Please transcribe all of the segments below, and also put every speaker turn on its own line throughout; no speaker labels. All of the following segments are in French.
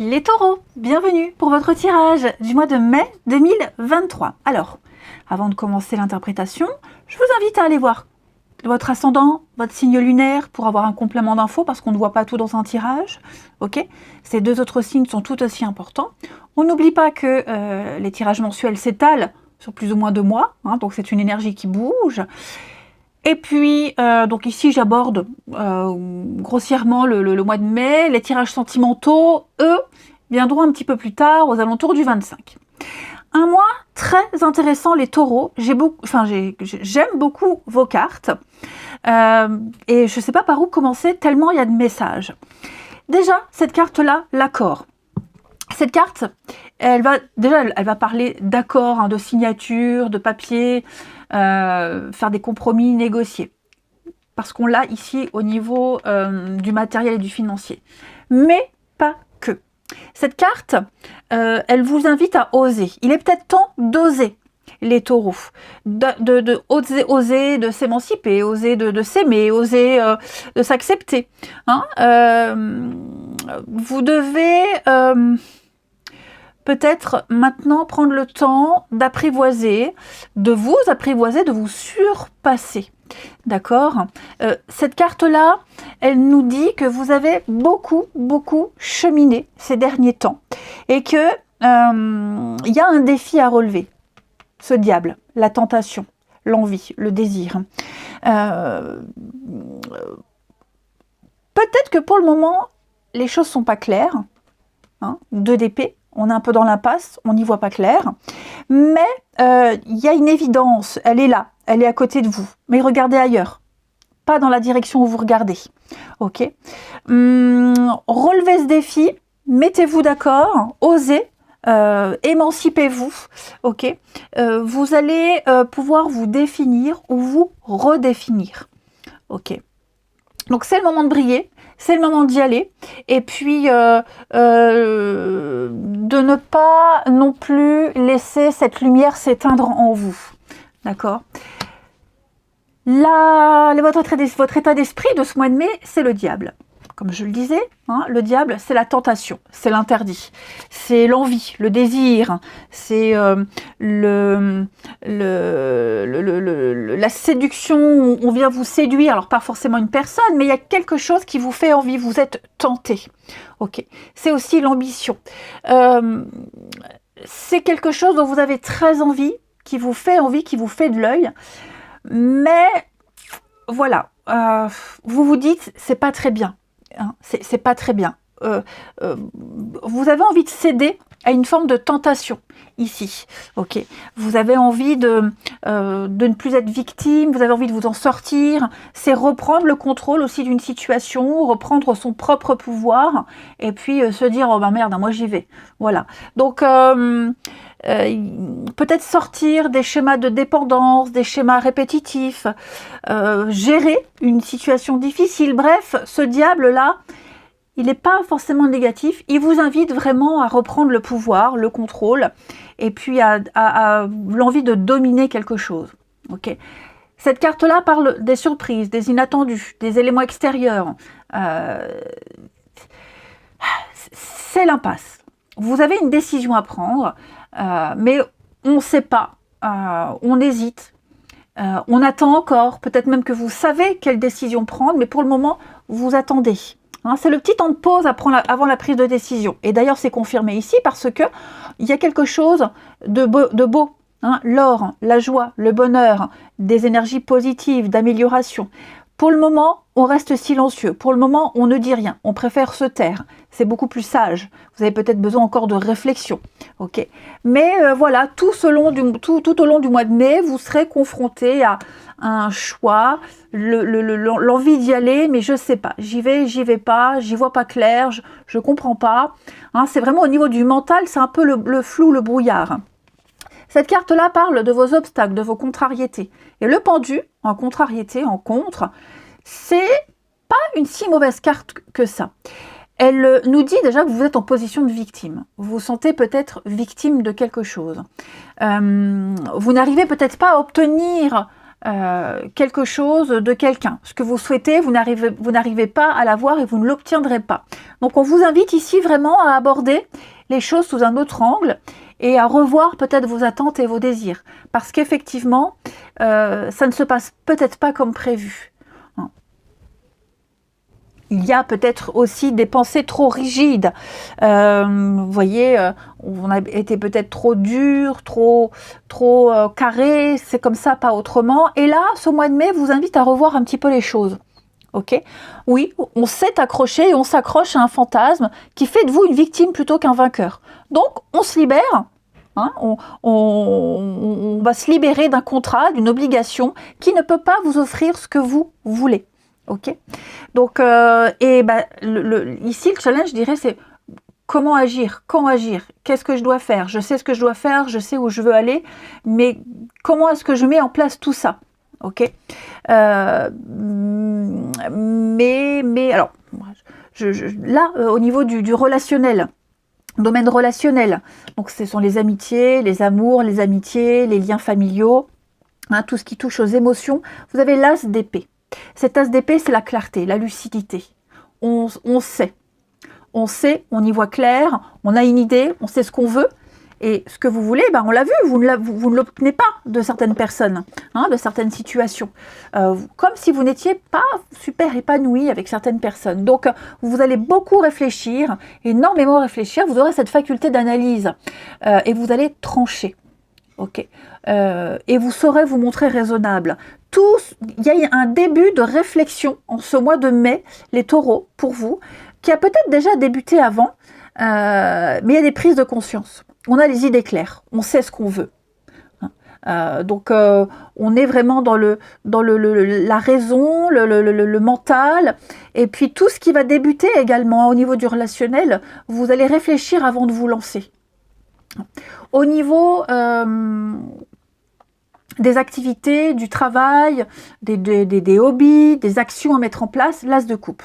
Les taureaux, bienvenue pour votre tirage du mois de mai 2023. Alors, avant de commencer l'interprétation, je vous invite à aller voir votre ascendant, votre signe lunaire pour avoir un complément d'infos parce qu'on ne voit pas tout dans un tirage. Ok, ces deux autres signes sont tout aussi importants. On n'oublie pas que les tirages mensuels s'étalent sur plus ou moins 2 mois, donc c'est une énergie qui bouge. Et puis, donc ici, j'aborde grossièrement le mois de mai. Les tirages sentimentaux, eux, viendront un petit peu plus tard, aux alentours du 25. Un mois très intéressant, les taureaux. J'aime beaucoup vos cartes. Et je ne sais pas par où commencer, tellement il y a de messages. Déjà, cette carte-là, l'accord. Cette carte, elle va parler d'accord, de signature, de papier, faire des compromis, négocier. Parce qu'on l'a ici au niveau du matériel et du financier. Mais pas que. Cette carte, elle vous invite à oser. Il est peut-être temps d'oser, les taureaux. Oser de s'émanciper, oser de s'aimer, oser de s'accepter. Vous devez peut-être maintenant prendre le temps d'apprivoiser, de vous surpasser. D'accord ? Cette carte-là, elle nous dit que vous avez beaucoup cheminé ces derniers temps et que il y a un défi à relever. Ce diable, la tentation, l'envie, le désir. Peut-être que pour le moment, les choses sont pas claires. 2 d'épée. On est un peu dans l'impasse, on n'y voit pas clair. Mais il y a une évidence, elle est là, elle est à côté de vous. Mais regardez ailleurs, pas dans la direction où vous regardez. Ok. Relevez ce défi, mettez-vous d'accord, osez, émancipez-vous. Ok. Vous allez pouvoir vous définir ou vous redéfinir. Ok. Donc c'est le moment de briller. C'est le moment d'y aller et puis de ne pas non plus laisser cette lumière s'éteindre en vous. D'accord ? Votre état d'esprit de ce mois de mai, c'est le diable. Comme je le disais, le diable, c'est la tentation, c'est l'interdit, c'est l'envie, le désir, c'est la séduction, on vient vous séduire, alors pas forcément une personne, mais il y a quelque chose qui vous fait envie, vous êtes tenté. Ok. C'est aussi l'ambition. C'est quelque chose dont vous avez très envie, qui vous fait envie, qui vous fait de l'œil, mais voilà, vous vous dites, c'est pas très bien. C'est pas très bien. Vous avez envie de céder à une forme de tentation ici. Ok. Vous avez envie de ne plus être victime, vous avez envie de vous en sortir. C'est reprendre le contrôle aussi d'une situation, reprendre son propre pouvoir et puis se dire oh ben merde, moi j'y vais. Voilà. Donc peut-être sortir des schémas de dépendance, des schémas répétitifs, gérer une situation difficile. Bref, ce diable-là, il n'est pas forcément négatif. Il vous invite vraiment à reprendre le pouvoir, le contrôle, et puis à l'envie de dominer quelque chose. Okay. Cette carte-là parle des surprises, des inattendus, des éléments extérieurs. C'est l'impasse. Vous avez une décision à prendre, mais on ne sait pas, on hésite, on attend encore, peut-être même que vous savez quelle décision prendre, mais pour le moment, vous attendez. C'est le petit temps de pause avant la prise de décision. Et d'ailleurs, c'est confirmé ici parce que il y a quelque chose de beau. L'or, la joie, le bonheur, des énergies positives, d'amélioration. Pour le moment, on reste silencieux. Pour le moment, on ne dit rien. On préfère se taire. C'est beaucoup plus sage. Vous avez peut-être besoin encore de réflexion. Ok. Mais voilà, tout au long du mois de mai, vous serez confronté à un choix, l'envie d'y aller, mais je sais pas. J'y vais pas, j'y vois pas clair, je comprends pas. C'est vraiment au niveau du mental, c'est un peu le flou, le brouillard. Cette carte-là parle de vos obstacles, de vos contrariétés. Et le pendu, en contrariété, en contre, c'est pas une si mauvaise carte que ça. Elle nous dit déjà que vous êtes en position de victime. Vous vous sentez peut-être victime de quelque chose. Vous n'arrivez peut-être pas à obtenir quelque chose de quelqu'un. Ce que vous souhaitez, vous n'arrivez pas à l'avoir et vous ne l'obtiendrez pas. Donc on vous invite ici vraiment à aborder les choses sous un autre angle et à revoir peut-être vos attentes et vos désirs. Parce qu'effectivement, ça ne se passe peut-être pas comme prévu. Il y a peut-être aussi des pensées trop rigides. Vous voyez, on a été peut-être trop dur, trop carré, c'est comme ça, pas autrement. Et là, ce mois de mai vous invite à revoir un petit peu les choses. Ok? Oui, on s'est accroché et on s'accroche à un fantasme qui fait de vous une victime plutôt qu'un vainqueur. Donc, on se libère. Hein, on va se libérer d'un contrat, d'une obligation qui ne peut pas vous offrir ce que vous voulez. Ok, donc ici le challenge, je dirais, c'est comment agir, quand agir, qu'est-ce que je dois faire, je sais ce que je dois faire, je sais où je veux aller, mais comment est-ce que je mets en place tout ça, ok, mais alors, là, au niveau du relationnel, domaine relationnel, donc ce sont les amitiés, les amours, les amitiés, les liens familiaux, hein, tout ce qui touche aux émotions, vous avez l'as d'épée. Cet as d'épée, c'est la clarté, la lucidité. On sait, on y voit clair, on a une idée, on sait ce qu'on veut. Et ce que vous voulez, ben on l'a vu, vous ne l'obtenez pas de certaines personnes, hein, de certaines situations. Comme si vous n'étiez pas super épanoui avec certaines personnes. Donc, vous allez beaucoup réfléchir, énormément réfléchir, vous aurez cette faculté d'analyse et vous allez trancher. Ok, et vous saurez vous montrer raisonnable. Il y a un début de réflexion en ce mois de mai, les taureaux, pour vous, qui a peut-être déjà débuté avant, mais il y a des prises de conscience. On a les idées claires, on sait ce qu'on veut. Donc on est vraiment dans la raison, le mental, et puis tout ce qui va débuter également au niveau du relationnel, vous allez réfléchir avant de vous lancer. Au niveau des activités, du travail, des hobbies, des actions à mettre en place, l'as de coupe.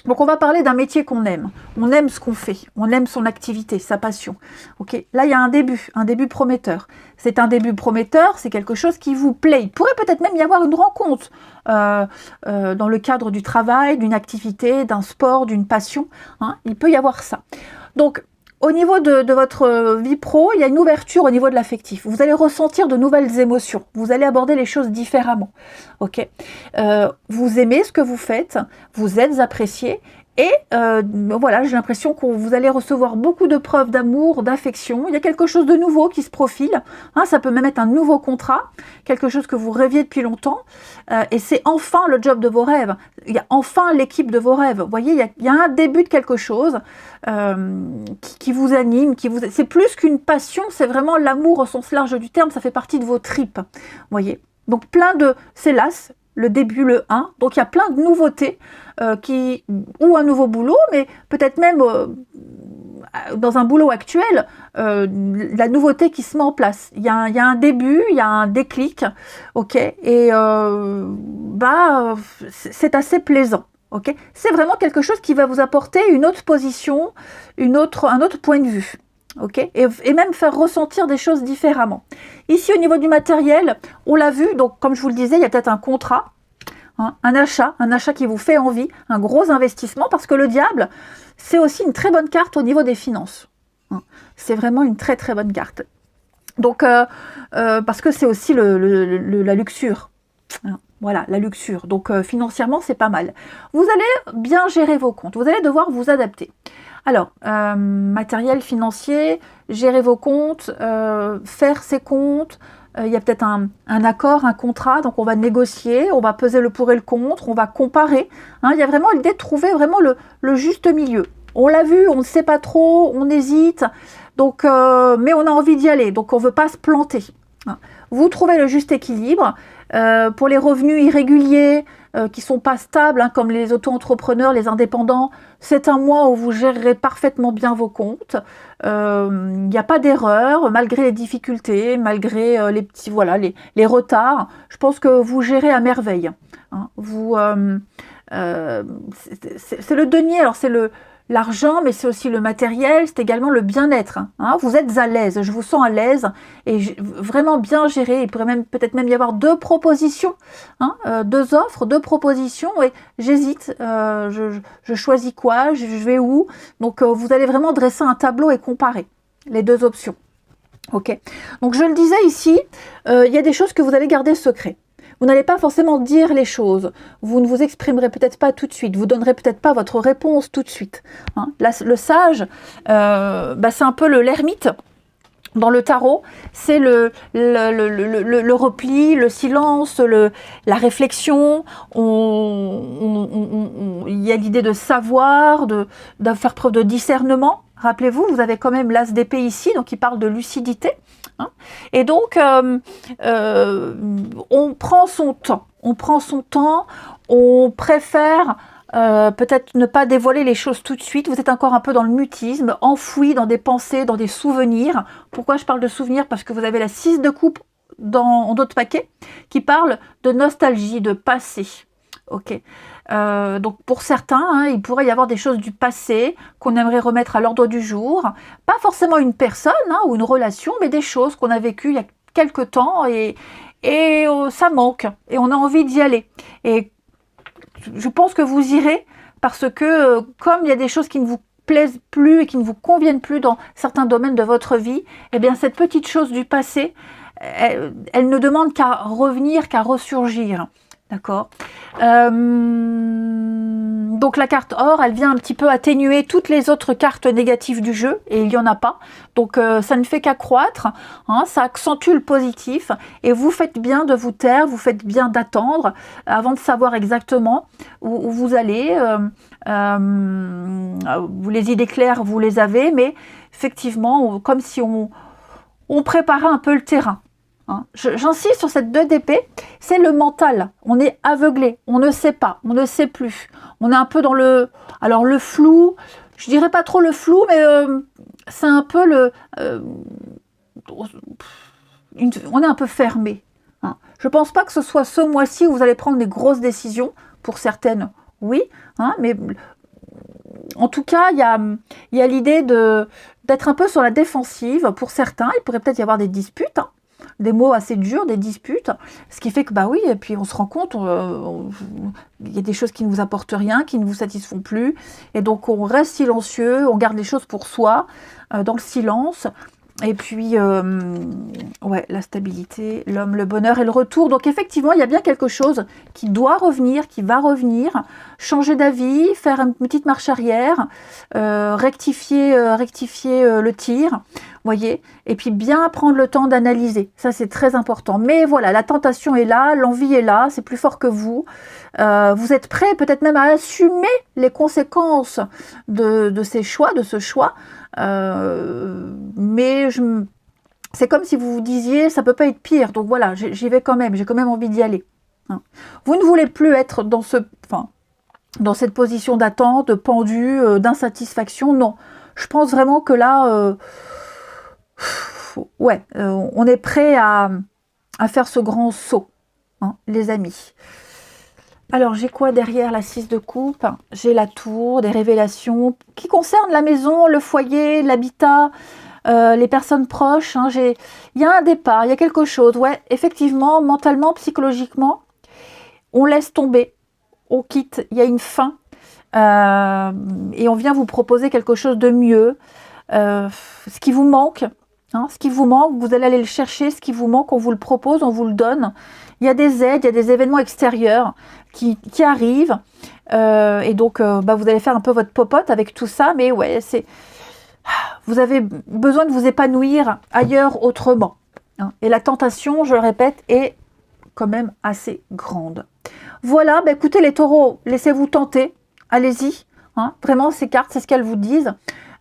Donc on va parler d'un métier qu'on aime. On aime ce qu'on fait, on aime son activité, sa passion. Ok, là il y a un début prometteur. C'est un début prometteur, c'est quelque chose qui vous plaît. Il pourrait peut-être même y avoir une rencontre dans le cadre du travail, d'une activité, d'un sport, d'une passion. Hein, il peut y avoir ça. Donc au niveau de votre vie pro, il y a une ouverture au niveau de l'affectif. Vous allez ressentir de nouvelles émotions. Vous allez aborder les choses différemment. Ok, vous aimez ce que vous faites, vous êtes apprécié. Et voilà, j'ai l'impression que vous allez recevoir beaucoup de preuves d'amour, d'affection. Il y a quelque chose de nouveau qui se profile. Hein, ça peut même être un nouveau contrat, quelque chose que vous rêviez depuis longtemps. Et c'est enfin le job de vos rêves. Il y a enfin l'équipe de vos rêves. Vous voyez, il y a un début de quelque chose qui vous anime. C'est plus qu'une passion, c'est vraiment l'amour au sens large du terme. Ça fait partie de vos tripes. Vous voyez. Donc c'est l'as, le début, le 1. Donc il y a plein de nouveautés ou un nouveau boulot, mais peut-être même dans un boulot actuel, la nouveauté qui se met en place. Il y a un début, il y a un déclic, ok, et c'est assez plaisant. Okay, c'est vraiment quelque chose qui va vous apporter une autre position, un autre point de vue. Okay, et même faire ressentir des choses différemment. Ici, au niveau du matériel, on l'a vu, donc comme je vous le disais, il y a peut-être un contrat, hein, un achat qui vous fait envie, un gros investissement, parce que le diable, c'est aussi une très bonne carte au niveau des finances. Hein, c'est vraiment une très très bonne carte. Donc, parce que c'est aussi la luxure. Hein, voilà, la luxure. Donc, financièrement, c'est pas mal. Vous allez bien gérer vos comptes. Vous allez devoir vous adapter. Alors, matériel financier, gérer vos comptes, faire ses comptes. Il y a peut-être un accord, un contrat. Donc, on va négocier, on va peser le pour et le contre, on va comparer. Hein, il y a vraiment l'idée de trouver vraiment le juste milieu. On l'a vu, on ne sait pas trop, on hésite. Donc, mais on a envie d'y aller. Donc, on ne veut pas se planter. Hein. Vous trouvez le juste équilibre. Pour les revenus irréguliers qui ne sont pas stables, hein, comme les auto-entrepreneurs, les indépendants, c'est un mois où vous gérerez parfaitement bien vos comptes. Il n'y a pas d'erreur, malgré les difficultés, malgré les petits, voilà, les retards. Je pense que vous gérez à merveille. Hein. C'est le denier, alors c'est l'argent, mais c'est aussi le matériel, c'est également le bien-être. Hein. Vous êtes à l'aise, je vous sens à l'aise et vraiment bien géré. Il pourrait même peut-être même y avoir 2 propositions, hein, 2 offres, 2 propositions. Et j'hésite, je choisis quoi, je vais où. Donc vous allez vraiment dresser un tableau et comparer les 2 options. Ok. Donc je le disais ici, il y a des choses que vous allez garder secret. Vous n'allez pas forcément dire les choses. Vous ne vous exprimerez peut-être pas tout de suite. Vous donnerez peut-être pas votre réponse tout de suite. Hein. Là, le sage, c'est un peu l'ermite. Dans le tarot, c'est le repli, le silence, la réflexion. Il y a l'idée de savoir, de faire preuve de discernement. Rappelez-vous, vous avez quand même l'as d'épée ici, donc il parle de lucidité. Hein. Et donc, on prend son temps. On prend son temps, on préfère peut-être ne pas dévoiler les choses tout de suite. Vous êtes encore un peu dans le mutisme, enfoui dans des pensées, dans des souvenirs. Pourquoi je parle de souvenirs? Parce que vous avez la 6 de coupe dans d'autres paquets qui parle de nostalgie, de passé. Ok. Donc pour certains, hein, il pourrait y avoir des choses du passé qu'on aimerait remettre à l'ordre du jour. Pas forcément une personne hein, ou une relation, mais des choses qu'on a vécues il y a quelque temps et ça manque. Et on a envie d'y aller. Et je pense que vous irez parce que comme il y a des choses qui ne vous plaisent plus et qui ne vous conviennent plus dans certains domaines de votre vie, eh bien cette petite chose du passé, elle ne demande qu'à revenir, qu'à ressurgir. D'accord. Donc la carte or, elle vient un petit peu atténuer toutes les autres cartes négatives du jeu, et il n'y en a pas. Donc ça ne fait qu'accroître, hein, ça accentue le positif, et vous faites bien de vous taire, vous faites bien d'attendre, avant de savoir exactement où vous allez. Les idées claires, vous les avez, mais effectivement, comme si on préparait un peu le terrain. Hein. J'insiste sur cette 2 d'épée, c'est le mental. On est aveuglé, on ne sait pas, on ne sait plus. On est un peu dans le flou, je dirais pas trop le flou, mais c'est un peu on est un peu fermé. Hein. Je ne pense pas que ce soit ce mois-ci où vous allez prendre des grosses décisions, pour certaines, oui, hein, mais en tout cas, il y a l'idée d'être un peu sur la défensive pour certains. Il pourrait peut-être y avoir des disputes, hein. Des mots assez durs, des disputes, ce qui fait que bah oui, et puis on se rend compte, il y a des choses qui ne vous apportent rien, qui ne vous satisfont plus, et donc on reste silencieux, on garde les choses pour soi, dans le silence, et puis ouais, la stabilité, l'homme, le bonheur et le retour. Donc effectivement, il y a bien quelque chose qui doit revenir, qui va revenir, changer d'avis, faire une petite marche arrière, rectifier le tir, voyez, et puis bien prendre le temps d'analyser. Ça, c'est très important. Mais voilà, la tentation est là, l'envie est là, c'est plus fort que vous. Vous êtes prêt peut-être même à assumer les conséquences de ces choix, de ce choix. Mais c'est comme si vous vous disiez, ça peut pas être pire. Donc voilà, j'y vais quand même, j'ai quand même envie d'y aller. Hein. Vous ne voulez plus être dans cette position d'attente, de pendu, d'insatisfaction. Non, je pense vraiment que là... ouais, on est prêt à faire ce grand saut, hein, les amis. Alors, j'ai quoi derrière la 6 de coupe? J'ai la tour, des révélations qui concernent la maison, le foyer, l'habitat, les personnes proches. Hein, il y a un départ, il y a quelque chose. Ouais, effectivement, mentalement, psychologiquement, on laisse tomber, on quitte, il y a une fin. Et on vient vous proposer quelque chose de mieux. Ce qui vous manque, hein, ce qui vous manque, vous allez aller le chercher. Ce qui vous manque, on vous le propose, on vous le donne. Il y a des aides, il y a des événements extérieurs qui arrivent. Et donc, vous allez faire un peu votre popote avec tout ça. Mais ouais, vous avez besoin de vous épanouir ailleurs, autrement. Hein. Et la tentation, je le répète, est quand même assez grande. Voilà, écoutez les taureaux, laissez-vous tenter. Allez-y. Hein. Vraiment, ces cartes, c'est ce qu'elles vous disent.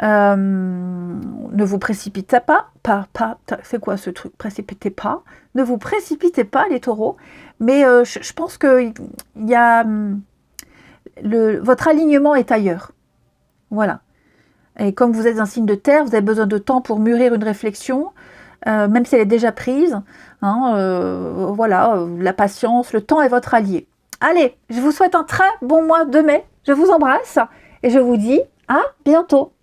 Ne vous précipitez pas, c'est quoi ce truc, précipitez pas, ne vous précipitez pas les taureaux, mais je pense que il y a votre alignement est ailleurs, voilà, et comme vous êtes un signe de terre, vous avez besoin de temps pour mûrir une réflexion, même si elle est déjà prise, hein, voilà, la patience, le temps est votre allié. Allez, je vous souhaite un très bon mois de mai, je vous embrasse, et je vous dis À bientôt!